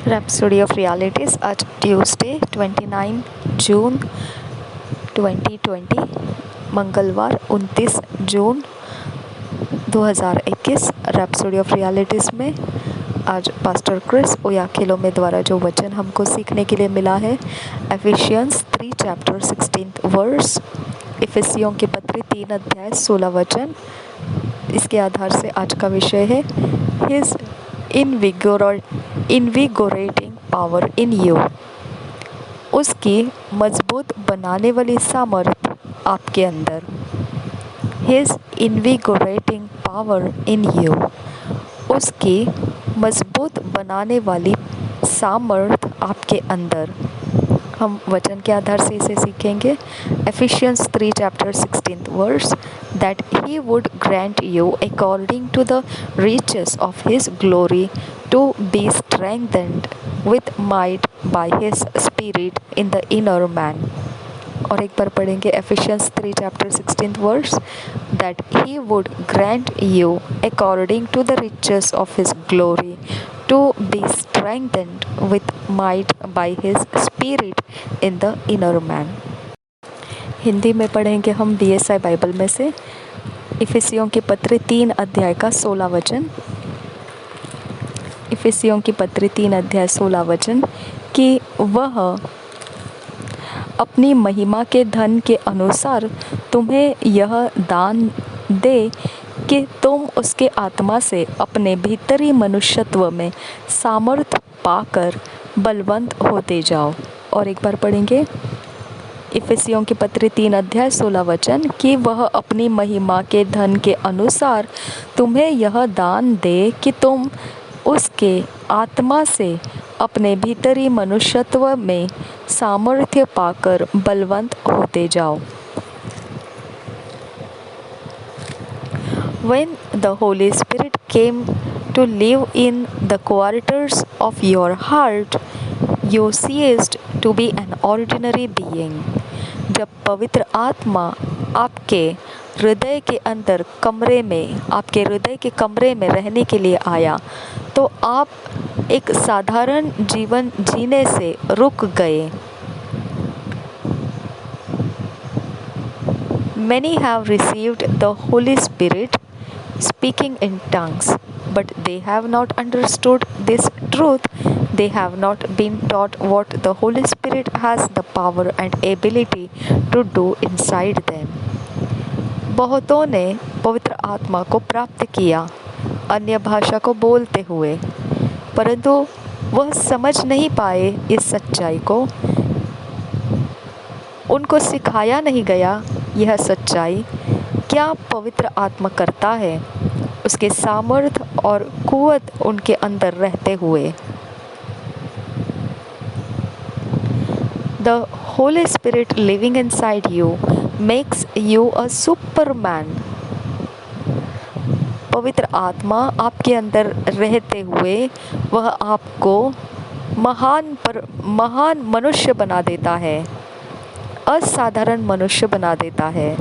Rhapsody of realities आज Tuesday 29 जून 2020 मंगलवार 29 जून 2021 rhapsody of realities में आज पास्टर क्रिस ओयाखिलोमे द्वारा जो वचन हमको सीखने के लिए मिला है एफिशियंस 3 चैप्टर 16 वर्स इफिसियों के पत्र 3 अध्याय 16 वचन। इसके आधार से आज का विषय है his invigorating power in you. उसकी मजबूत बनाने वाली सामर्थ आपके अंदर। His invigorating power in you. उसकी मजबूत बनाने वाली सामर्थ आपके अंदर। हम वचन के आधार से इसे सीखेंगे। Ephesians 3 chapter 16 verse that he would grant you according to the riches of his glory to be strengthened with might by his spirit in the inner man। और एक बार पढ़ेंगे Ephesians 3 chapter 16 verse that he would grant you according to the riches of his glory to be strengthened with might by his spirit in the inner man। Hindi में पढ़ेंगे हम BSI Bible में से इफिसियों के पत्र 3 अध्याय का 16 वचन। इफिसियों की पत्र 3 अध्याय 16 वचन कि वह अपनी महिमा के धन के अनुसार तुम्हें यह दान दे कि तुम उसके आत्मा से अपने भीतरी मनुष्यत्व में सामर्थ पाकर बलवंत होते जाओ। और एक बार पढ़ेंगे इफिसियों के पत्र 3 अध्याय 16 वचन कि वह अपनी महिमा के धन के अनुसार तुम्हें यह दान दे कि तुम उसके आत्मा से अपने भीतरी मनुष्यत्व में सामर्थ्य पाकर बलवंत होते जाओ। When the Holy Spirit came to live in the quarters of your heart, you ceased to be an ordinary being। जब पवित्र आत्मा आपके हृदय के अंदर आपके हृदय के कमरे में रहने के लिए आया तो आप एक साधारण जीवन जीने से रुक गए। Many have received the Holy Spirit speaking in tongues, but they have not understood this truth। They have not been taught what the Holy Spirit has the power and ability to do inside them। बहुतों ने पवित्र आत्मा को प्राप्त किया अन्य भाषा को बोलते हुए, परंतु वह समझ नहीं पाए इस सच्चाई को। उनको सिखाया नहीं गया यह सच्चाई क्या पवित्र आत्मा करता है उसके सामर्थ और कुव्वत उनके अंदर रहते हुए। The Holy Spirit living inside you makes you a superman। पवित्र आत्मा आपके अंदर रहते हुए वह आपको महान मनुष्य बना देता है, असाधारण मनुष्य बना देता है।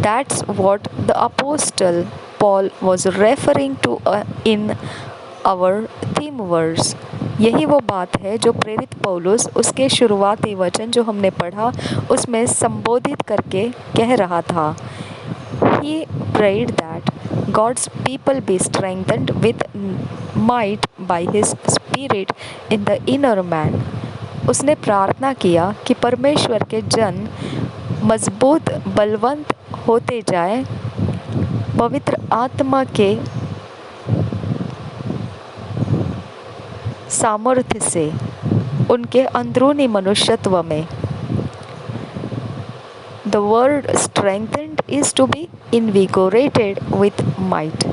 That's what the apostle Paul was referring to in our theme verse। यही वो बात है जो प्रेरित पौलुस उसके शुरुआती वचन जो हमने पढ़ा उसमें संबोधित करके कह रहा था। He prayed that God's people be strengthened with might by his spirit in the inner man। उसने प्रार्थना किया कि परमेश्वर के जन मजबूत बलवंत होते जाए पवित्र आत्मा के सामर्थ्य से उनके अंदरूनी मनुष्यत्व में। The word strengthened is to be invigorated with might।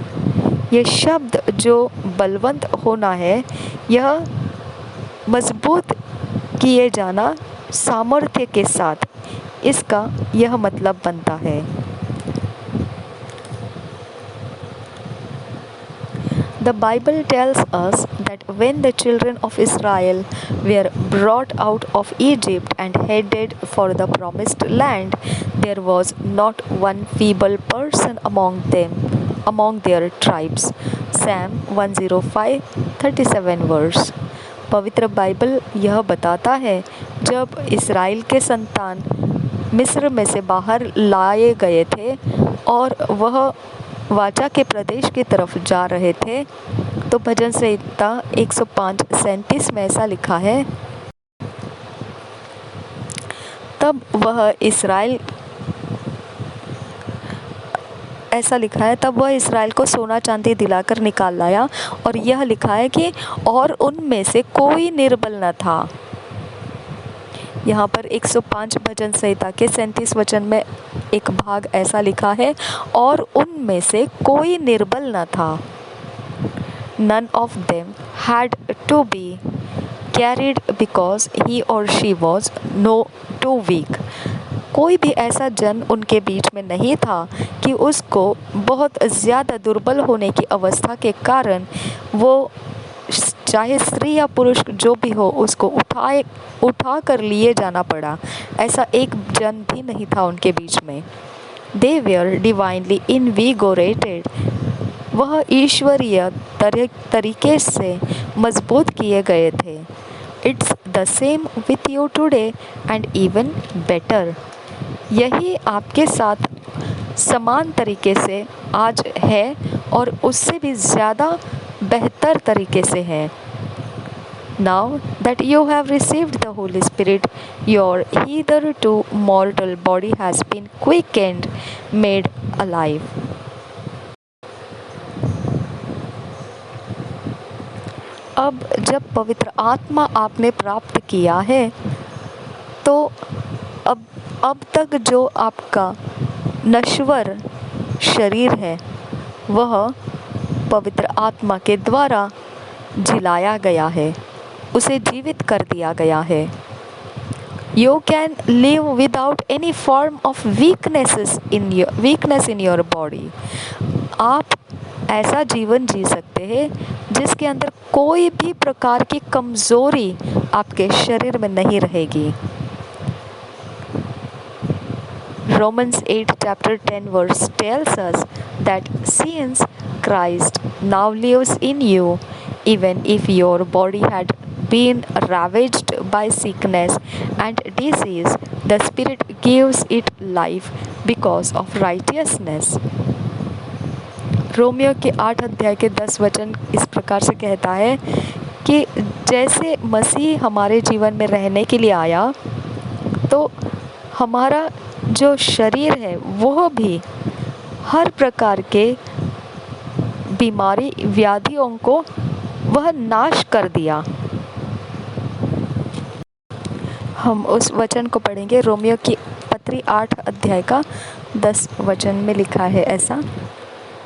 यह शब्द जो बलवंत होना है यह मजबूत किए जाना सामर्थ्य के साथ, इसका यह मतलब बनता है। The Bible tells us that when the children of Israel were brought out of Egypt and headed for the promised land, there was not one feeble person among them among their tribes. Psalm 105:37 verse. पवित्र Bible यह बताता है, जब इस्राएल के संतान मिस्र में से बाहर लाए गए थे और वह वाचा के प्रदेश की तरफ जा रहे थे, तो भजन संहिता 105:37 में ऐसा लिखा है, तब वह इस्राएल को सोना चांदी दिलाकर निकाल लाया। और यह लिखा है कि और उनमें से कोई निर्बल न था। यहाँ पर 105 भजन संहिता के 37 वचन में एक भाग ऐसा लिखा है, और उनमें से कोई निर्बल न था। None of them had to be carried because he or she was too weak. कोई भी ऐसा जन उनके बीच में नहीं था कि उसको बहुत ज़्यादा दुर्बल होने की अवस्था के कारण वो, चाहे स्त्री या पुरुष जो भी हो, उसको उठा कर लिए जाना पड़ा। ऐसा एक जन भी नहीं था उनके बीच में। They were divinely invigorated. वह ईश्वरीय तरीके से मजबूत किए गए थे। It's the same with you today and even better. यही आपके साथ समान तरीके से आज है और उससे भी ज़्यादा बेहतर तरीके से है। Now that you have received the Holy Spirit, your hitherto mortal body has been quickened, made alive. अब जब पवित्र आत्मा आपने प्राप्त किया है, तो अब तक जो आपका नश्वर शरीर है, वह पवित्र आत्मा के द्वारा जिलाया गया है, उसे जीवित कर दिया गया है। You can live without any form of weakness in your body. आप ऐसा जीवन जी सकते हैं जिसके अंदर कोई भी प्रकार की कमज़ोरी आपके शरीर में नहीं रहेगी। Romans 8:10 verse tells us that since Christ now lives in you, even if your body had been ravaged by sickness and disease, the Spirit gives it life because of righteousness. Romeo के 8 अध्याय के 10 वचन इस प्रकार से कहता है कि जैसे मसीह हमारे जीवन में रहने के लिए आया, तो हमारा जो शरीर है वह भी हर प्रकार के बीमारी व्याधियों को वह नाश कर दिया। हम उस वचन को पढ़ेंगे। रोमियो की पत्री 8 अध्याय का 10 वचन में लिखा है ऐसा,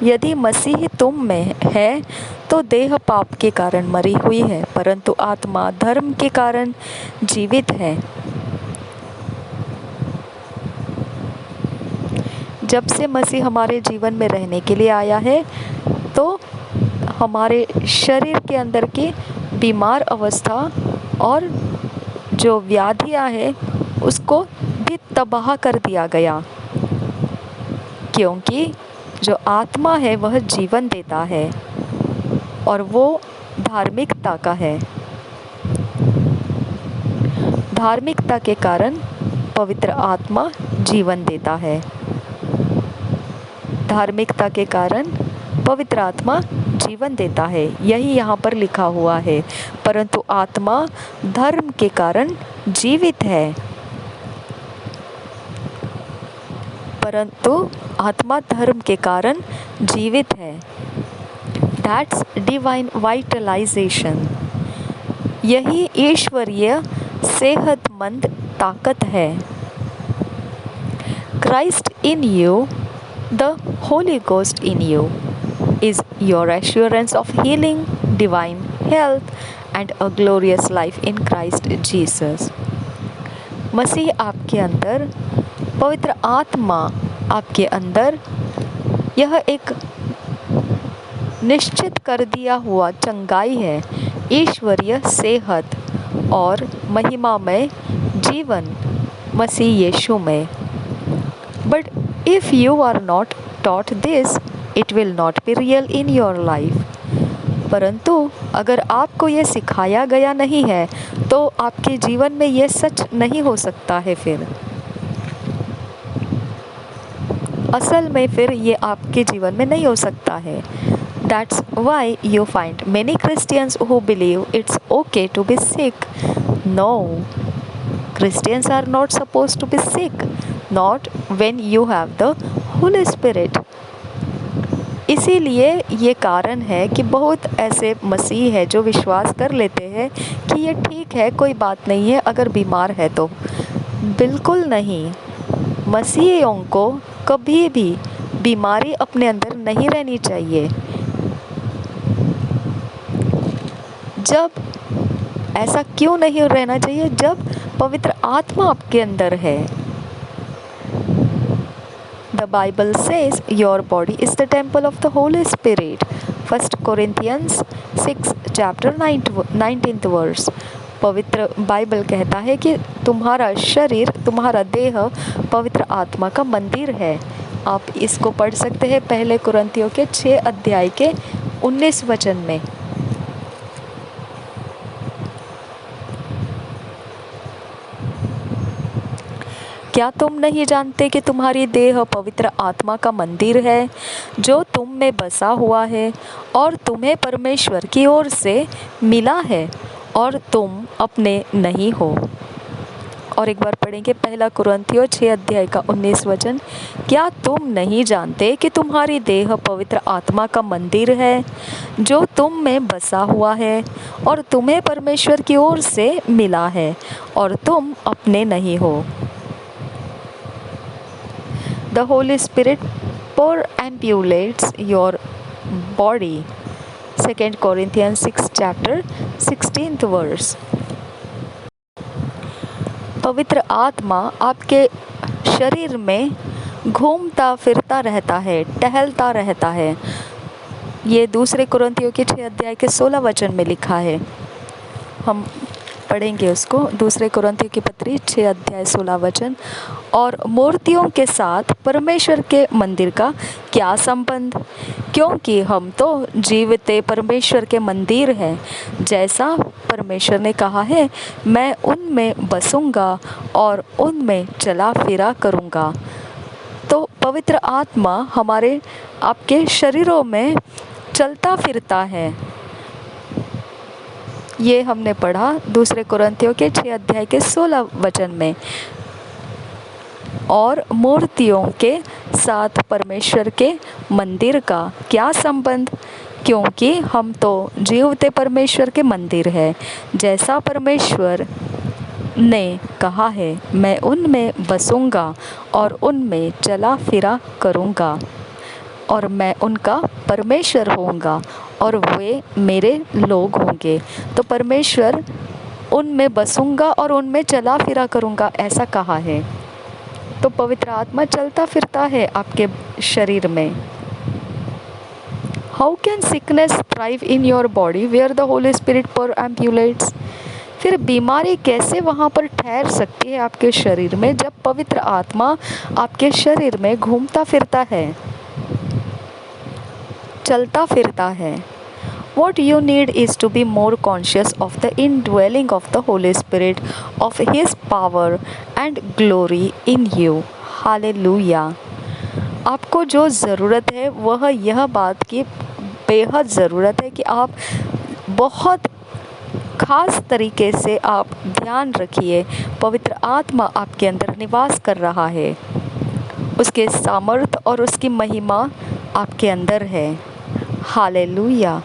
यदि मसीह तुम में है तो देह पाप के कारण मरी हुई है, परंतु आत्मा धर्म के कारण जीवित है। जब से मसीह हमारे जीवन में रहने के लिए आया है, तो हमारे शरीर के अंदर की बीमार अवस्था और जो व्याधियां हैं उसको भी तबाह कर दिया गया, क्योंकि जो आत्मा है वह जीवन देता है और वो धार्मिकता का है। धार्मिकता के कारण पवित्र आत्मा जीवन देता है। धार्मिकता के कारण पवित्र आत्मा जीवन देता है, यही यहाँ पर लिखा हुआ है। परंतु आत्मा धर्म के कारण जीवित है। परंतु आत्मा धर्म के कारण जीवित है। That's divine vitalization. यही ईश्वरीय सेहतमंद ताकत है। Christ in you, the Holy Ghost in you, is your assurance of healing, divine health, and a glorious life in Christ Jesus. मसीह आपके अंदर, पवित्र आत्मा आपके अंदर, यह एक निश्चित कर दिया हुआ चंगाई है, ईश्वरीय सेहत और महिमामय जीवन मसीह यीशु में। But if you are not taught this, it will not be real in your life. परंतु अगर आपको ये सिखाया गया नहीं है तो आपके जीवन में ये सच नहीं हो सकता है। फिर असल में फिर ये आपके जीवन में नहीं हो सकता है। That's why you find many Christians who believe it's okay to be sick. No, Christians are not supposed to be sick, not when you have the Holy Spirit. इसीलिए ये कारण है कि बहुत ऐसे मसीह है जो विश्वास कर लेते हैं कि ये ठीक है, कोई बात नहीं है अगर बीमार है तो। बिल्कुल नहीं, मसीहियों को कभी भी बीमारी अपने अंदर नहीं रहनी चाहिए। जब ऐसा क्यों नहीं रहना चाहिए? जब पवित्र आत्मा आपके अंदर है। The Bible says your body is the temple of the Holy Spirit. 1 Corinthians 6 chapter 19th verse. पवित्र बाइबल कहता है कि तुम्हारा शरीर, तुम्हारा देह पवित्र आत्मा का मंदिर है। आप इसको पढ़ सकते हैं 1 कुरिन्थियों के 6 अध्याय के 19 वचन में। क्या तुम नहीं जानते कि तुम्हारी देह पवित्र आत्मा का मंदिर है जो तुम में बसा हुआ है और तुम्हें परमेश्वर की ओर से मिला है और तुम अपने नहीं हो? और एक बार पढ़ेंगे 1 कुरिन्थियों 6 अध्याय का 19 वचन। क्या तुम नहीं जानते कि तुम्हारी देह पवित्र आत्मा का मंदिर है जो तुम में बसा हुआ है और तुम्हें परमेश्वर की ओर से मिला है और तुम अपने नहीं हो? The Holy Spirit perambulates your body. 2 Corinthians 6 chapter 16th verse. पवित्र आत्मा आपके शरीर में घूमता फिरता रहता है, टहलता रहता है। ये 2 कुरिन्थियों के 6 अध्याय के 16 वचन में लिखा है। हम पढ़ेंगे उसको। 2 कुरिन्थियों की पत्री 6 अध्याय 16 वचन। और मूर्तियों के साथ परमेश्वर के मंदिर का क्या संबंध? क्योंकि हम तो जीवते परमेश्वर के मंदिर हैं। जैसा परमेश्वर ने कहा है, मैं उनमें बसूंगा और उनमें चला फिरा करूंगा। तो पवित्र आत्मा हमारे आपके शरीरों में चलता फिरता है। ये हमने पढ़ा 2 कुरिन्थियों के 6 अध्याय के 16 वचन में। और मूर्तियों के साथ परमेश्वर के मंदिर का क्या संबंध? क्योंकि हम तो जीवते परमेश्वर के मंदिर है। जैसा परमेश्वर ने कहा है, मैं उनमें बसूंगा और उनमें चला फिरा करूंगा और मैं उनका परमेश्वर होऊंगा और वे मेरे लोग होंगे। तो परमेश्वर उनमें बसूंगा और उनमें चला फिरा करूंगा, ऐसा कहा है। तो पवित्र आत्मा चलता फिरता है आपके शरीर में। How can sickness thrive in your body where the Holy Spirit perambulates? फिर बीमारी कैसे वहाँ पर ठहर सकती है आपके शरीर में जब पवित्र आत्मा आपके शरीर में घूमता फिरता है, चलता फिरता है? What you need is to be more conscious of the indwelling of the Holy Spirit, of His power and glory in you. Hallelujah. आपको जो ज़रूरत है वह यह बात की बेहद ज़रूरत है कि आप बहुत ख़ास तरीके से आप ध्यान रखिए, पवित्र आत्मा आपके अंदर निवास कर रहा है, उसके सामर्थ और उसकी महिमा आपके अंदर है। हालेलुया।